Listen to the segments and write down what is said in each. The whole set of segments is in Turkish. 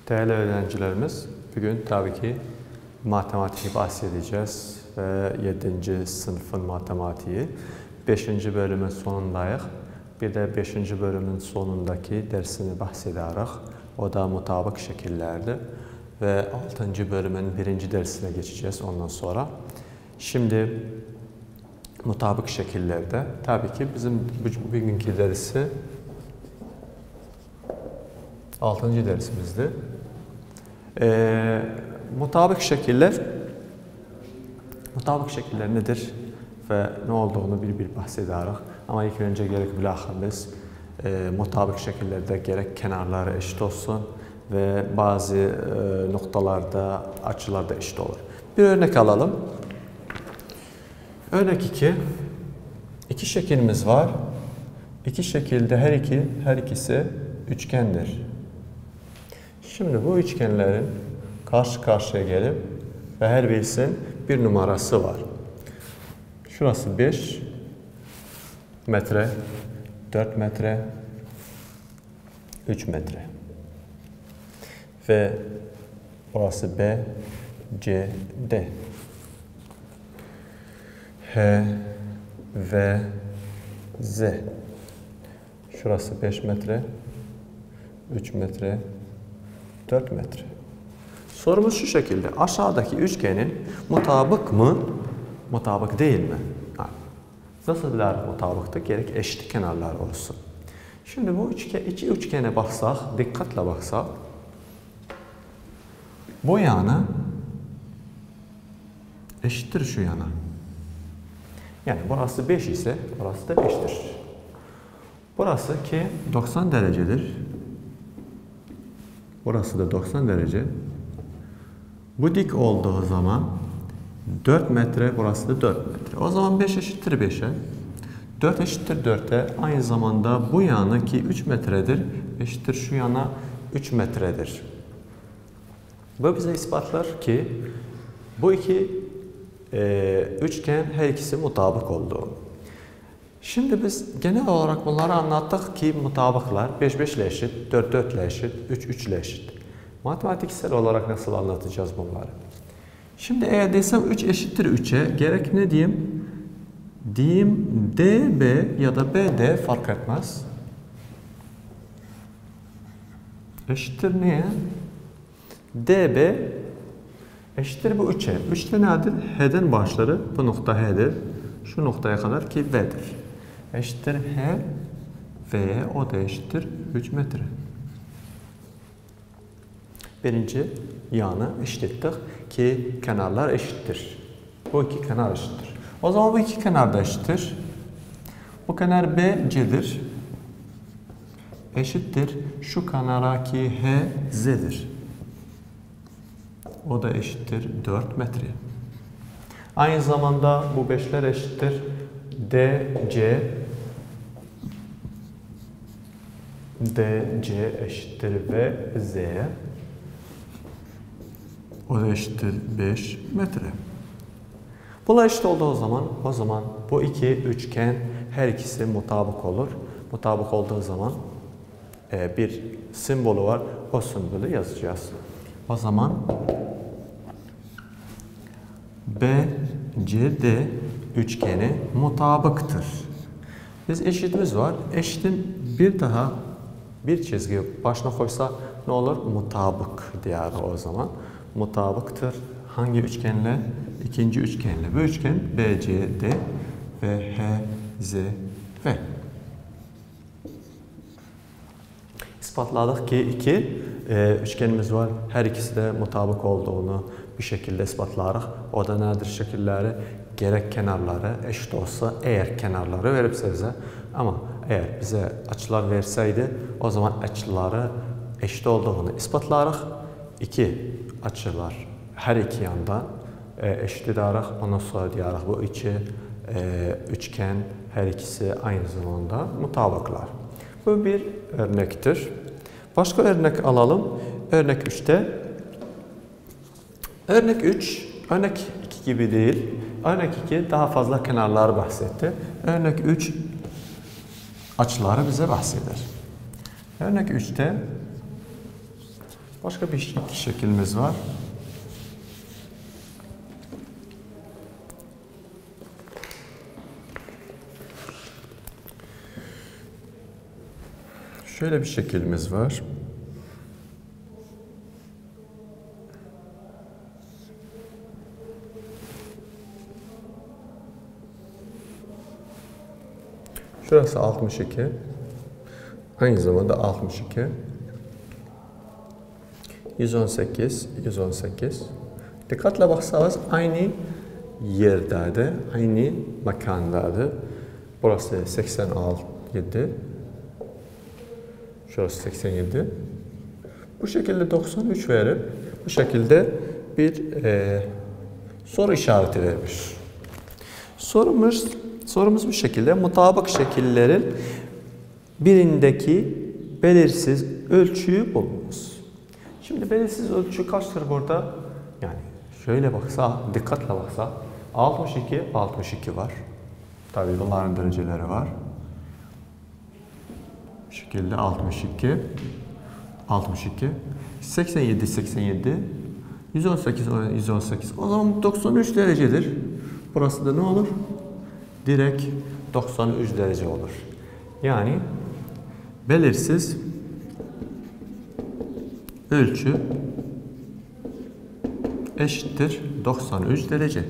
Değerli öğrencilerimiz, bugün tabii ki matematik bahsedeceğiz ve 7. sınıfın matematiği. 5. bölümün sonundayıq. Bir de 5. bölümün sonundaki dersini bahsedərək. O da mutabık şekillerdi. Ve 6. bölümün 1. dersine geçeceğiz ondan sonra. Şimdi mutabık şekillerde tabii ki bizim bugünkü dersi 6. dersimizdi. Mutabık şekiller nedir ve ne olduğunu bir bahsedərək. Ama ilk önce gerek bilahimiz mutabık şekillerde gerek kenarları eşit olsun ve bazı noktalarda açılarda eşit olur. Bir örnek alalım. Örnek 2. İki şeklimiz var. İki şekilde her ikisi üçgendir. Şimdi bu üçgenlerin karşı karşıya gelip ve her birisinin bir numarası var. Şurası 5 metre, 4 metre, 3 metre. Ve burası B, C, D. H ve Z. Şurası 5 metre, 3 metre, 4 metre. Sorumuz şu şekilde. Aşağıdaki üçgenin mutabık mı, mutabık değil mi? Nasıl bilir mutabıktır? Gerek eşit kenarlar olsun. Şimdi bu iki üçgene baksaq, dikkatle baksaq, bu yana eşittir şu yana. Yani burası 5 ise burası da 5'tir. Burası ki 90 derecedir. Burası da 90 derece. Bu dik olduğu zaman 4 metre, burası da 4 metre. O zaman 5 eşittir 5'e. 4 eşittir 4'e. Aynı zamanda bu yana ki 3 metredir. Eşittir şu yana 3 metredir. Bu bize ispatlar ki bu iki üçgen her ikisi mutabık olduğu. Şimdi biz genel olarak bunları anlattık ki mutabıklar 5 5 ile eşit, 4 4 ile eşit, 3 3 ile eşit. Matematiksel olarak nasıl anlatacağız bunları? Şimdi eğer desem 3 eşittir 3'e gerek ne diyeyim? Diyeyim DB ya da BD fark etmez. Eşittir neye? DB eşittir bu 3'e. 3'te nedir? H'den başları. Bu nokta H'dir. Şu noktaya kadar ki V'dir. Eşittir H V'ye, o da eşittir 3 metre. Birinci yanı eşittik ki kenarlar eşittir. Bu iki kenar eşittir. O zaman bu iki kenar da eşittir. Bu kenar BC'dir. Eşittir. Şu kenara ki H Z'dir. O da eşittir 4 metre. Aynı zamanda bu beşler eşittir. DC eşittir ve Z'ye. O da eşittir 5 metre. Bunlar eşit olduğu zaman, bu iki üçgen her ikisi mutabık olur. Mutabık olduğu zaman bir simbolü var. O simbolü yazacağız. O zaman BCD üçgeni mutabıktır. Biz eşitimiz var. Eşitin bir çizgi başına koysa ne olur? Mutabık diyor o zaman. Mutabıktır. Hangi üçgenle? İkinci üçgenle. Bu üçgen BCD ve HZV. İspatladık ki iki üçgenimiz var. Her ikisi de mutabık olduğunu bir şekilde ispatlarıq. O da nedir şekilleri? Gerek kenarları eşit olsa, eğer kenarları veripse bize, ama eğer bize açılar verseydi, o zaman açıları eşit olduğunu ispatlarıq. İki açılar her iki yandan eşit edərək. Ondan sonra deyərək bu iki üçgen her ikisi aynı zamanda mutabıklar. Bu bir örnektir. Başka örnek alalım. Örnek 3'te. Örnek 3, örnek 2 gibi değil. Örnek 2 daha fazla kenarlar bahsetti. Örnek 3 açıları bize bahseder. Örnek 3'te Başka bir iki şeklimiz var. Şöyle bir şeklimiz var. Şurası 62. Aynı zamanda 62. 118, 118. Dikkatle baksanız aynı yerdedir, aynı mekandadır. Burası 86, 7. Şurası 87. Bu şekilde 93 verip bu şekilde bir soru işareti vermiş. Sorumuz bu şekilde. Mutabık şekillerin birindeki belirsiz ölçüyü bulunuz. Şimdi belirsiz ölçü kaçtır burada? Yani şöyle baksa, dikkatle baksa 62, 62 var. Tabii bunların dereceleri var. Bu şekilde 62, 62, 87, 87, 118, 118. O zaman 93 derecedir. Burası da ne olur? Direkt 93 derece olur. Yani belirsiz ölçü eşittir 93 derece.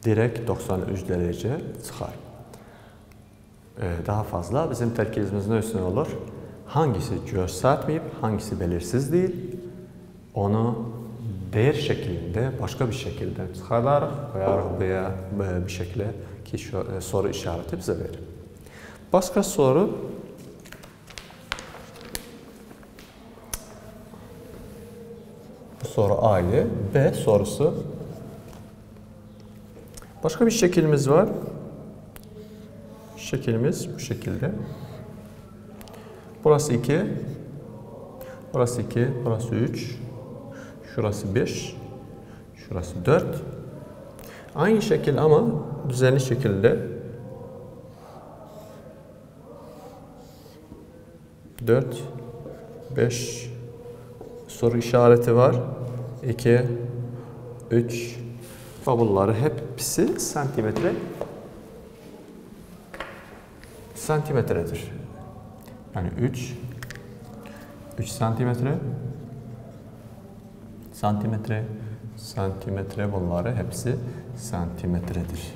Direkt 93 derece çıkar. Daha fazla bizim terkibimizin üstüne olur. Hangisi göstermeyip hangisi belirsiz değil, onu değer şeklinde başka bir şekilde çıkarır veya bir şekilde ki soru işareti bize verir. Başka soru bu soru aile B sorusu. Başka bir şeklimiz var. Şeklimiz bu şekilde. Burası 2. Burası 2. Burası 3. Şurası 5. Şurası 4. Aynı şekil ama düzenli şekilde. 4. 5. Soru işareti var. 2. 3. Ve bunları hepsi santimetredir. Yani 3 santimetre, santimetre bunları hepsi santimetredir.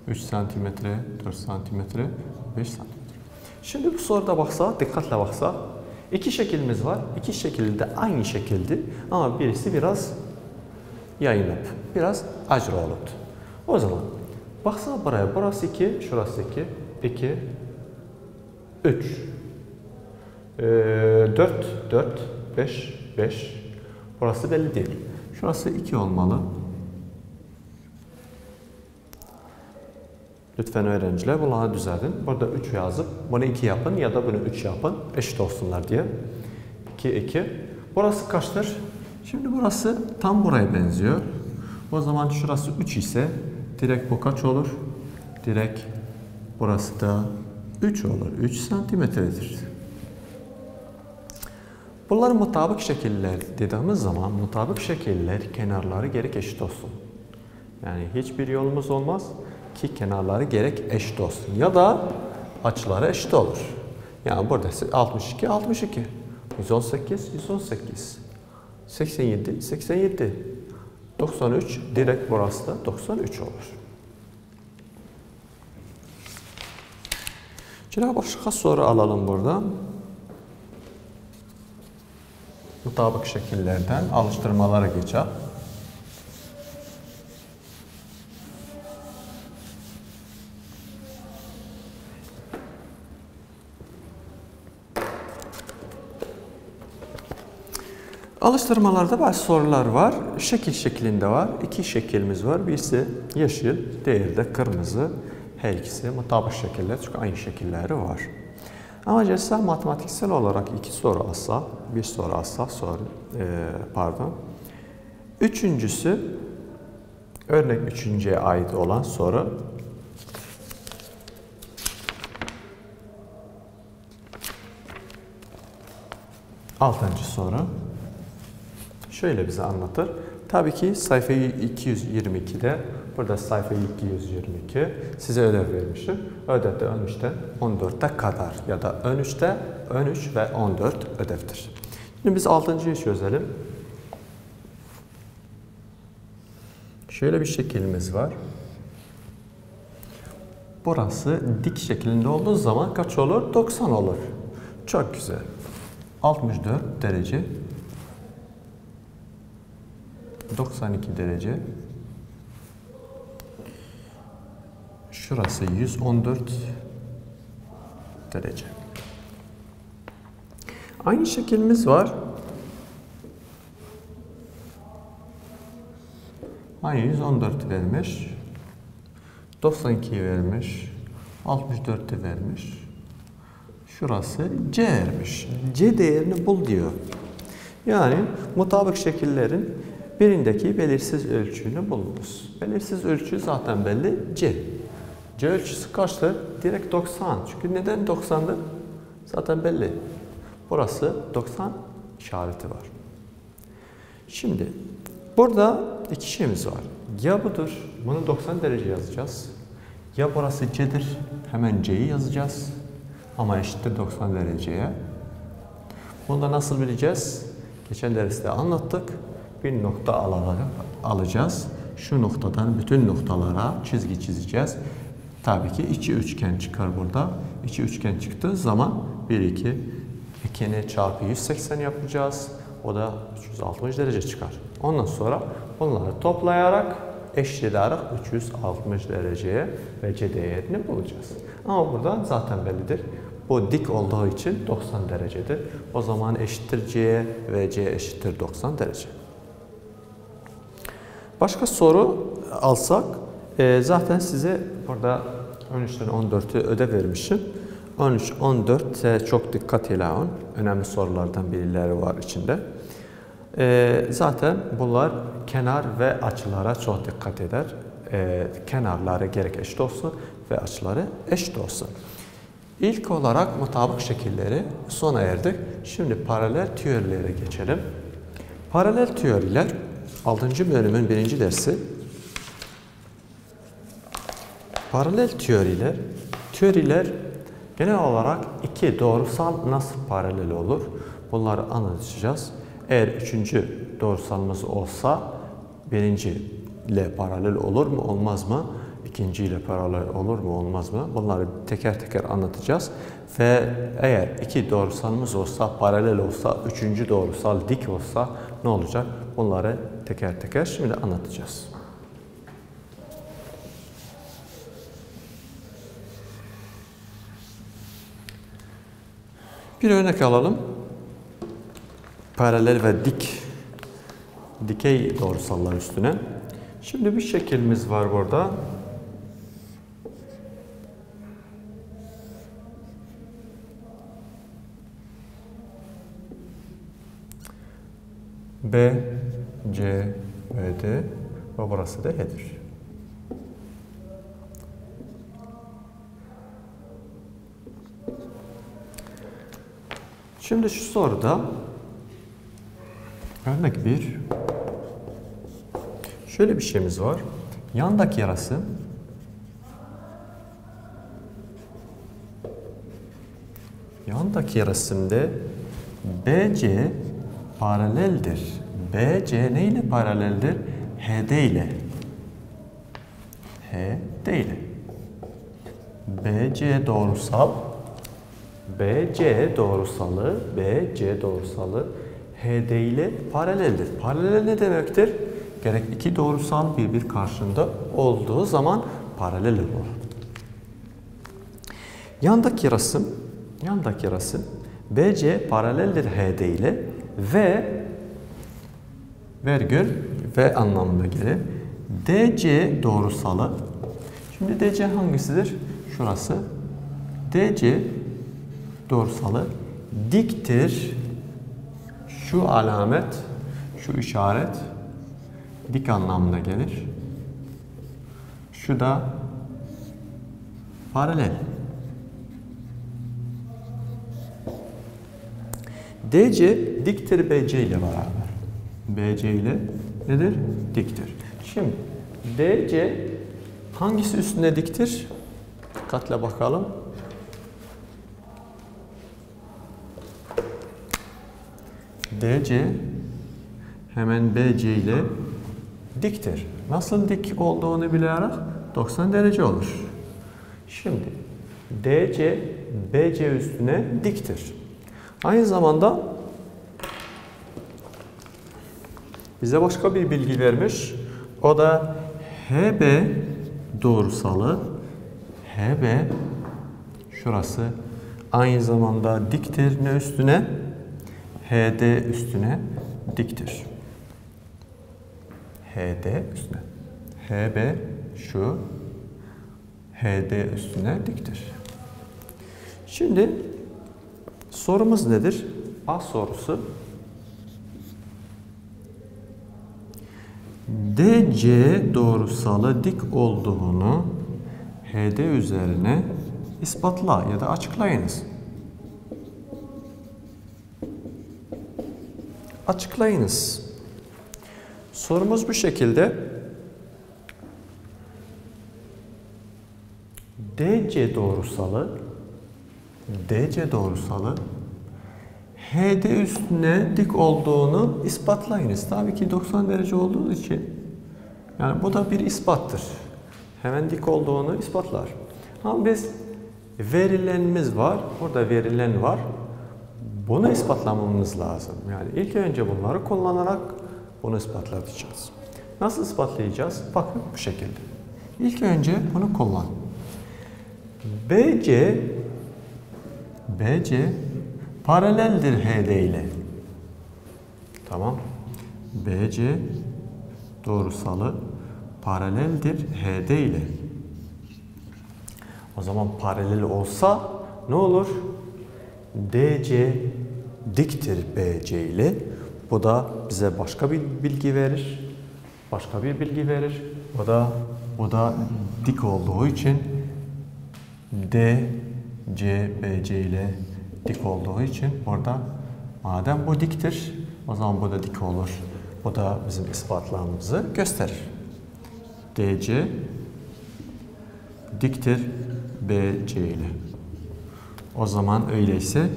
3 santimetre, 4 santimetre, 5 santimetre. Şimdi bu soruda baksa, dikkatle baksa, iki şeklimiz var. İki şekilde de aynı şekildi ama birisi biraz yayılıp, biraz acra oldu. O zaman baksa buraya, burası 2, şurası 2, 2, 3, 4, 4, 5, 5. Burası belli değil. Şurası 2 olmalı. Lütfen öğrenciler bunları düzeltin. Burada 3 yazıp bunu 2 yapın ya da bunu 3 yapın. Eşit olsunlar diye. 2, 2. Burası kaçtır? Şimdi burası tam buraya benziyor. O zaman şurası 3 ise direkt bu kaç olur? Direkt burası da 3 olur. 3 santimetredir. Bunların mutabık şekiller dediğimiz zaman mutabık şekiller kenarları gerek eşit olsun. Yani hiçbir yolumuz olmaz ki kenarları gerek eşit olsun. Ya da açıları eşit olur. Yani burada 62, 62. 118, 118. 87, 87. 93 direkt burası da 93 olur. Şimdi başka soru alalım burada. Mutabık şekillerden alıştırmalara geçelim. Alıştırmalarda bazı sorular var. Şekil şeklinde var. İki şekilimiz var. Birisi yeşil, diğeri de kırmızı. Her ikisi mutabık şekiller çünkü aynı şekilleri var. Ama ceza matematiksel olarak iki soru alsa, bir soru alsa, Üçüncüsü, örnek üçüncüye ait olan soru. Altıncı soru. Şöyle bize anlatır. Tabii ki sayfayı 222'de, burada sayfa 222 size ödev vermişim. Ödevde ön 3'ten 14'e kadar ya da ön 3'te ön 3 ve 14 ödevdir. Şimdi biz 6.'yı çözelim. Şöyle bir şeklimiz var. Burası dik şeklinde olduğu zaman kaç olur? 90 olur. Çok güzel. 64 derece. 92 derece. Şurası 114 derece. Aynı şeklimiz var. Aynı 114 vermiş. 92 vermiş. 64'ü vermiş. Şurası C vermiş. C değerini bul diyor. Yani mutabık şekillerin birindeki belirsiz ölçüyü bulunuz. Belirsiz ölçü zaten belli. C. C ölçüsü kaçtır? Direkt 90. Çünkü neden 90'dır? Zaten belli. Burası 90 işareti var. Şimdi burada iki şeyimiz var. Ya budur. Bunu 90 derece yazacağız. Ya burası C'dir. Hemen C'yi yazacağız. Ama eşittir 90 dereceye. Bunu da nasıl bileceğiz? Geçen derste anlattık. Bir nokta alacağız. Şu noktadan bütün noktalara çizgi çizeceğiz. Tabii ki içi üçgen çıkar burada. İçi üçgen çıktığı zaman 1, 2, 2'ni çarpı 180 yapacağız. O da 360 derece çıkar. Ondan sonra bunları toplayarak eşitleyerek 360 dereceye ve C değerini bulacağız. Ama burada zaten bellidir. Bu dik olduğu için 90 derecedir. O zaman eşittir C ve C eşittir 90 derece. Başka soru alsak, zaten size burada 13'ten 14'ü ödev vermişim. 13, 14 çok dikkat ile alın. Önemli sorulardan birileri var içinde. Zaten bunlar kenar ve açılara çok dikkat eder. Kenarları gerek eşit olsun ve açıları eşit olsun. İlk olarak mutabık şekilleri sona erdik. Şimdi paralel teorilere geçelim. Paralel teoriler 6. bölümün 1. dersi. Paralel teoriler genel olarak iki doğrusal nasıl paralel olur? Bunları anlatacağız. Eğer 3. doğrusalımız olsa 1. ile paralel olur mu olmaz mı? 2. ile paralel olur mu olmaz mı? Bunları teker teker anlatacağız. Ve eğer 2 doğrusalımız olsa, paralel olsa, 3. doğrusal dik olsa ne olacak? Bunları teker teker şimdi anlatacağız. Bir örnek alalım. Paralel ve dikey doğrusallar üstüne. Şimdi bir şeklimiz var burada. B, C, B, D ve burası da E'dir. Şimdi şu soruda örnek 1. Şöyle bir şeyimiz var. Yandaki yarası yarasında BC paraleldir. BC ne ile paraleldir? HD ile. HD ile. BC doğrusalı HD ile paraleldir. Paralel ne demektir? Gerek iki doğrusal birbir karşında olduğu zaman paralel olur. Yandaki yarası BC paraleldir HD ile ve virgül ve anlamına gelir. DC doğrusalı. Şimdi DC hangisidir? Şurası. DC doğrusalı diktir. Şu alamet, şu işaret dik anlamına gelir. Şu da paralel. DC diktir BC ile beraber. BC ile nedir? Diktir. Şimdi DC hangisi üstüne diktir? Dikkatle bakalım. DC hemen BC ile diktir. Nasıl dik olduğunu bilerek 90 derece olur. Şimdi DC BC üstüne diktir. Aynı zamanda bize başka bir bilgi vermiş. O da HB doğrusalı. HB şurası aynı zamanda diktir ne üstüne? HD üstüne diktir. HD üstüne. HB şu HD üstüne diktir. Şimdi sorumuz nedir? A sorusu. DC doğrusalı dik olduğunu HD üzerine ispatla ya da açıklayınız. Açıklayınız. Sorumuz bu şekilde. DC doğrusalı HD üstüne dik olduğunu ispatlayınız. Tabii ki 90 derece olduğu için yani bu da bir ispattır. Hemen dik olduğunu ispatlar. Ama biz verilenimiz var. Burada verilen var. Bunu ispatlamamız lazım. Yani ilk önce bunları kullanarak bunu ispatlayacağız. Nasıl ispatlayacağız? Bakın bu şekilde. İlk önce bunu kullan. BC paraleldir HD ile. Tamam. BC doğrusalı paraleldir HD ile. O zaman paralel olsa ne olur? DC diktir BC ile. Bu da bize başka bir bilgi verir. Başka bir bilgi verir. O da dik olduğu için DC BC ile dik olduğu için burada madem bu diktir o zaman bu da dik olur. Bu da bizim ispatlamamızı gösterir. DC diktir BC ile. O zaman öyleyse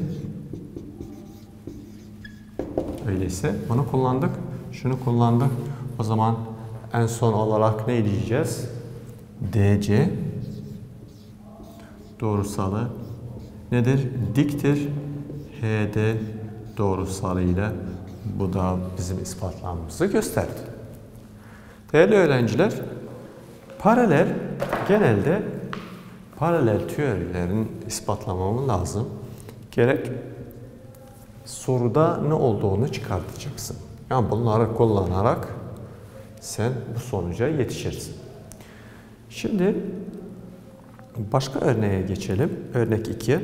bunu kullandık. Şunu kullandık. O zaman en son olarak ne diyeceğiz? DC doğrusalı nedir? Diktir HD doğrusalı ile. Bu da bizim ispatlamamızı gösterdi. Değerli öğrenciler, genelde paralel teorilerin ispatlamamız lazım. Gerek soruda ne olduğunu çıkartacaksın. Yani bunları kullanarak sen bu sonuca yetişirsin. Şimdi başka örneğe geçelim. Örnek 2.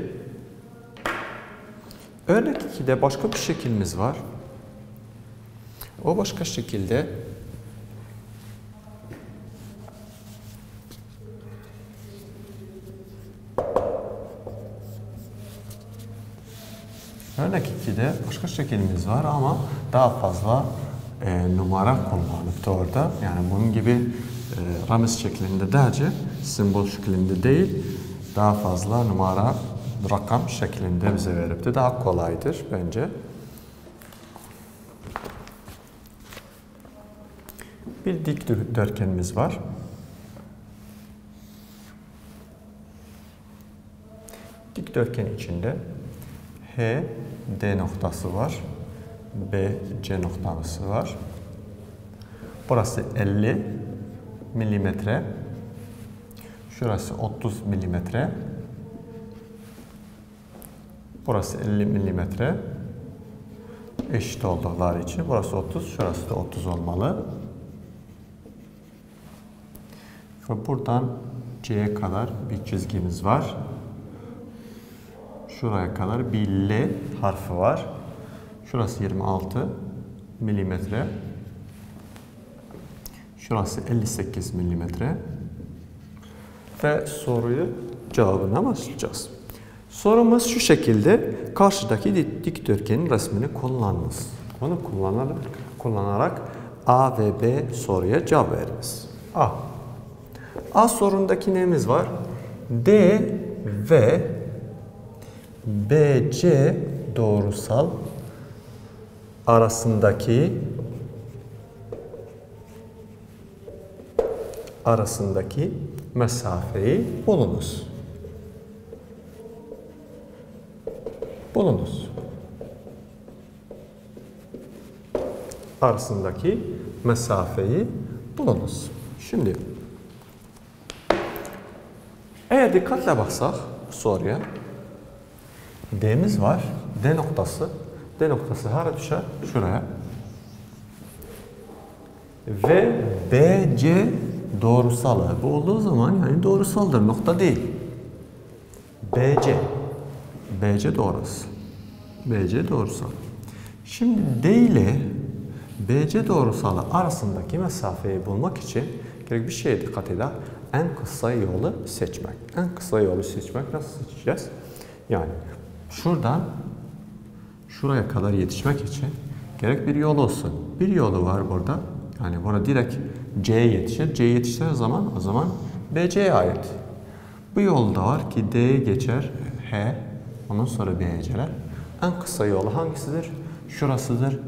Örnek 2'de başka bir şekilimiz var. O başka şekilde örnek 2'de başka şekilimiz var ama daha fazla numara kullanıp da orada. Yani bunun gibi ramiz şeklinde derece, simbol şeklinde değil, daha fazla numara, rakam şeklinde bize verip de daha kolaydır bence. Bir dikdörtgenimiz var. Dikdörtgen içinde H, D noktası var. B, C noktası var. Burası 50 milimetre. Şurası 30 milimetre. Burası 50 milimetre. Eşit oldukları için burası 30, şurası da 30 olmalı. Ve buradan C'ye kadar bir çizgimiz var. Şuraya kadar bir L harfi var. Şurası 26 milimetre. Şurası 58 milimetre. Ve cevabına başlayacağız. Sorumuz şu şekilde. Karşıdaki dikdörtgenin resmini kullanınız. Bunu kullanarak A ve B soruya cevap veriniz. A sorundaki neyimiz var? D ve BC doğrusal arasındaki mesafeyi bulunuz. Arasındaki mesafeyi bulunuz. Şimdi eğer dikkatle baksak soruya, D'miz var. D noktası hara düşer? Şuraya. Ve BC doğrusalı. Bu olduğu zaman yani doğrusaldır. Nokta değil. BC doğrusal. Şimdi D ile BC doğrusalı arasındaki mesafeyi bulmak için gerek bir şeye dikkat eder. En kısa yolu seçmek. En kısa yolu seçmek nasıl seçeceğiz? Yani şuradan şuraya kadar yetişmek için gerek bir yol olsun. Bir yolu var burada. Yani burada direkt C'ye yetişir. C'ye yetiştiği zaman o zaman BC'ye ait. Bu yolda var ki D'ye geçer H. Ondan sonra BC'ler. En kısa yolu hangisidir? Şurasıdır.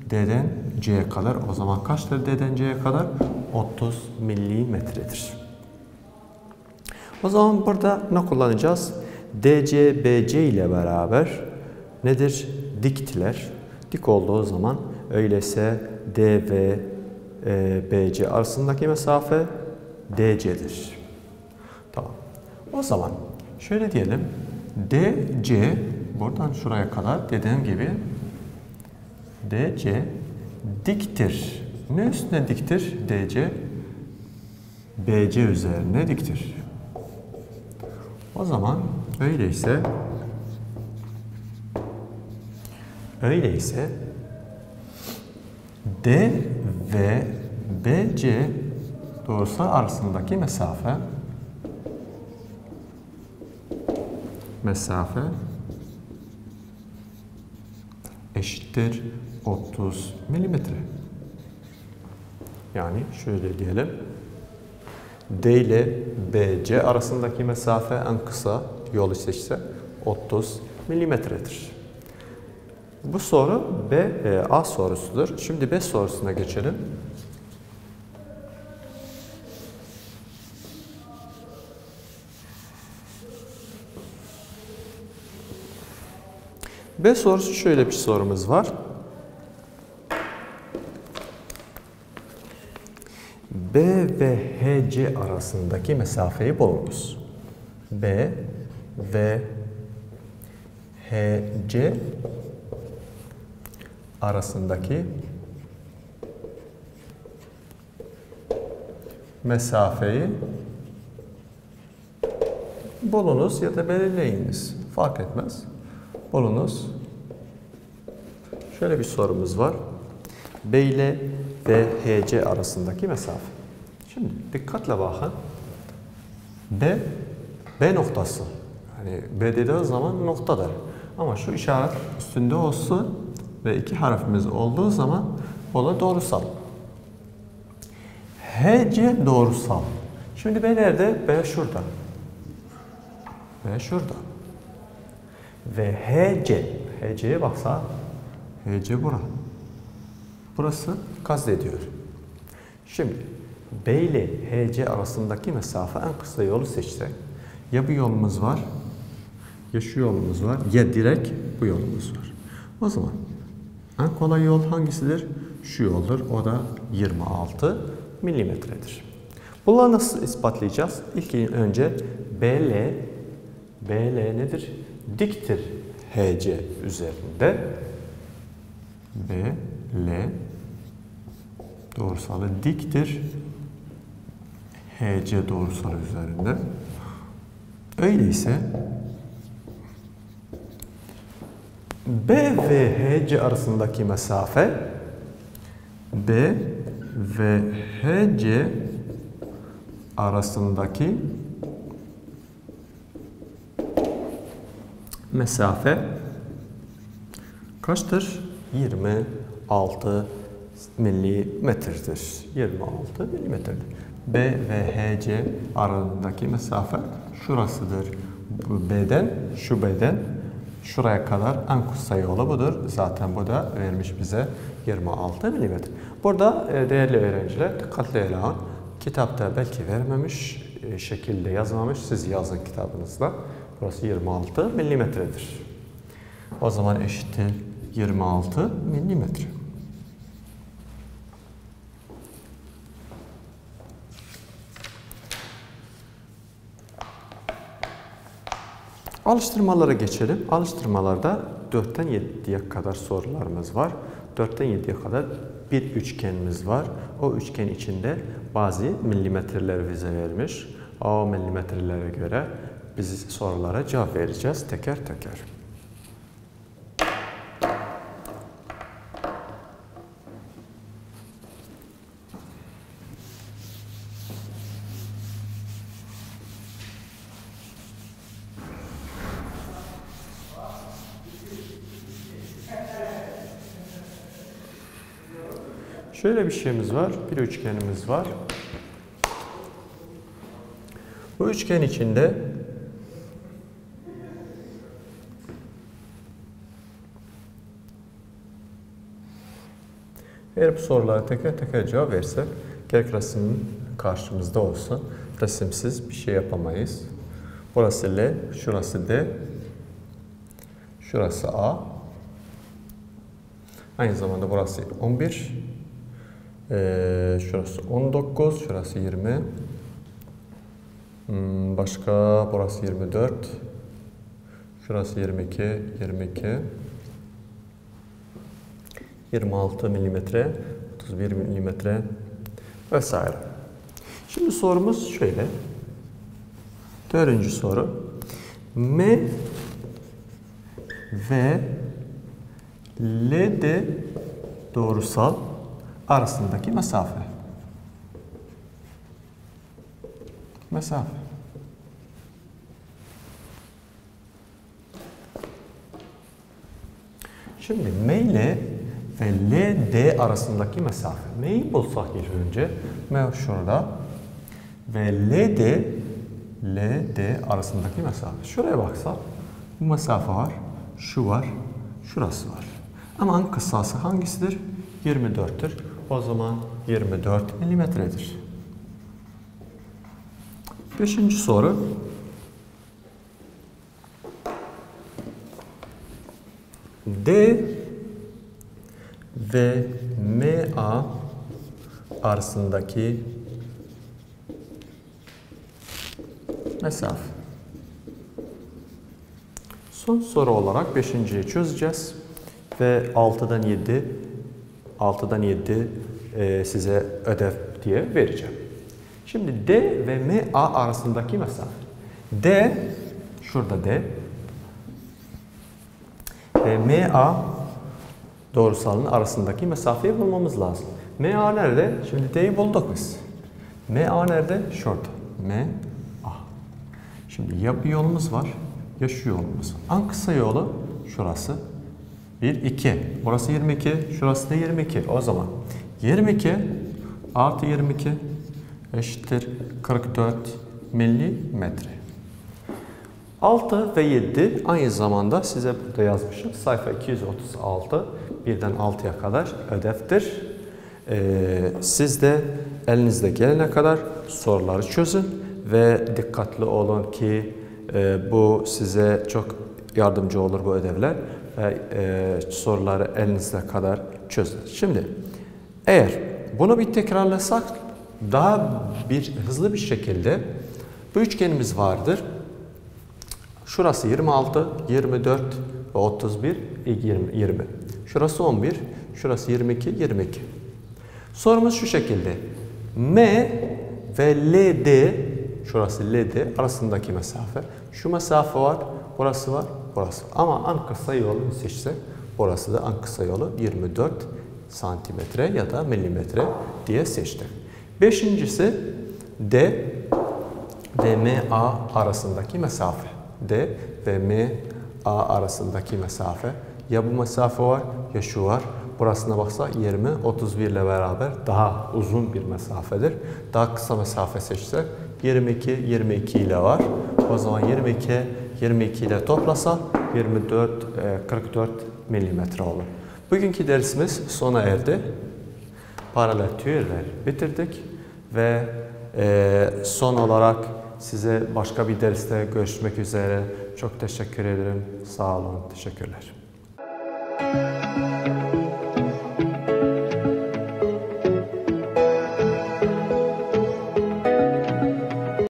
D'den C'ye kadar. O zaman kaçtır D'den C'ye kadar? 30 milimetredir. O zaman burada ne kullanacağız? DC, BC ile beraber nedir? Diktiler. Dik olduğu zaman öyleyse D ve BC arasındaki mesafe DC'dir. Tamam. O zaman şöyle diyelim. DC buradan şuraya kadar dediğim gibi DC diktir. Ne üstüne diktir? DC BC üzerine diktir. O zaman öyleyse D ve BC doğrusal arasındaki mesafe eşittir 30 milimetre. Yani şöyle diyelim. D ile BC arasındaki mesafe en kısa yolu seçse 30 milimetredir. Bu soru A sorusudur. Şimdi B sorusuna geçelim. B sorusu şöyle bir sorumuz var. B ve HC arasındaki mesafeyi bulunuz. B ve HC arasındaki mesafeyi bulunuz ya da belirleyiniz. Fark etmez. Bulunuz. Şöyle bir sorumuz var. B ile ve HC arasındaki mesafe. Şimdi dikkatle bakın. B noktası. Yani B dediği zaman noktadır. Ama şu işaret üstünde olsun ve iki harfimiz olduğu zaman o da doğrusal. HC doğrusal. Şimdi B nerede? B şurada. B şurada. Ve HC'ye baksa HC bura. Burası kastediyor. Şimdi B ile HC arasındaki mesafe en kısa yolu seçsek ya bu yolumuz var ya şu yolumuz var ya direkt bu yolumuz var. O zaman en kolay yol hangisidir? Şu yoldur. O da 26 milimetredir. Bunları nasıl ispatlayacağız? İlk önce BL nedir? Diktir HC üzerinde. BL doğrusalı diktir HC doğrusalı üzerinde. Öyleyse B ve HC arasındaki mesafe B ve HC arasındaki mesafe kaçtır? 26 milimetredir. 26 milimetredir. B ve HC arasındaki mesafe şurasıdır. Bu B'den, şu B'den şuraya kadar en kısa yolu budur. Zaten bu da vermiş bize 26 milimetre. Burada değerli öğrenciler dikkatli ele alın. Kitapta belki vermemiş, şekilde yazmamış. Siz yazın kitabınızda. Burası 26 milimetredir. O zaman eşittir 26 milimetre. Alıştırmalara geçelim. Alıştırmalarda 4'ten 7'ye kadar sorularımız var. 4'ten 7'ye kadar bir üçgenimiz var. O üçgen içinde bazı milimetreler bize vermiş. O milimetrelere göre biz sorulara cevap vereceğiz teker teker. Şöyle bir şeyimiz var, bir üçgenimiz var. Bu üçgen içinde eğer bu sorulara teker teker cevap versek, gerek resim karşımızda olsun, resimsiz bir şey yapamayız. Burası L, şurası D, şurası A. Aynı zamanda burası 11. Şurası 19, şurası 20. Başka burası 24. Şurası 22, 22. 26 milimetre, 31 milimetre vesaire. Şimdi sorumuz şöyle. 4. soru. M ve LD doğrusal arasındaki mesafe. Mesafe. Şimdi M ile ve LD arasındaki mesafe. M'yi bulsak ilk önce. M şurada. Ve LD arasındaki mesafe. Şuraya baksak bu mesafe var. Şu var. Şurası var. Ama en kısası hangisidir? 24'tür. O zaman 24 milimetredir. 5. soru. D ve MA arasındaki mesafe. Son soru olarak 5.'yi çözeceğiz. Ve 6'dan 7 size ödev diye vereceğim. Şimdi D ve MA arasındaki mesafe. D, şurada D. Ve MA doğrusalın arasındaki mesafeyi bulmamız lazım. MA nerede? Şimdi D'yi bulduk biz. MA nerede? Şurada. MA. Şimdi ya bir yolumuz var ya şu yolumuz. En kısa yolu şurası. 1, 2. Burası 22. Şurası da 22. O zaman 22 artı 22 eşittir 44 milimetre. 6 ve 7 aynı zamanda size burada yazmışım. Sayfa 236 birden 6'ya kadar ödevdir. Siz de elinizde gelene kadar soruları çözün ve dikkatli olun ki bu size çok yardımcı olur bu ödevler ve soruları elinizde kadar çözün. Şimdi eğer bunu bir tekrarlasak daha hızlı bir şekilde bu üçgenimiz vardır. Şurası 26, 24 ve 31, 20. Şurası 11, şurası 22, 22. Sorumuz şu şekilde. M ve LD, şurası LD arasındaki mesafe. Şu mesafe var, burası var, burası. Ama en kısa yolunu seçsek, burası da en kısa yolu 24 santimetre ya da milimetre diye seçtik. Beşincisi D ve MA arasındaki mesafe. D ve A arasındaki mesafe. Ya bu mesafe var ya şu var. Burasına baksa 20, 31 ile beraber daha uzun bir mesafedir. Daha kısa mesafe seçsek 22, 22 ile var. O zaman 22 ile toplasa 24, 44 milimetre olur. Bugünkü dersimiz sona erdi. Paralel teoriler bitirdik ve son olarak size başka bir derste görüşmek üzere. Çok teşekkür ederim. Sağ olun. Teşekkürler.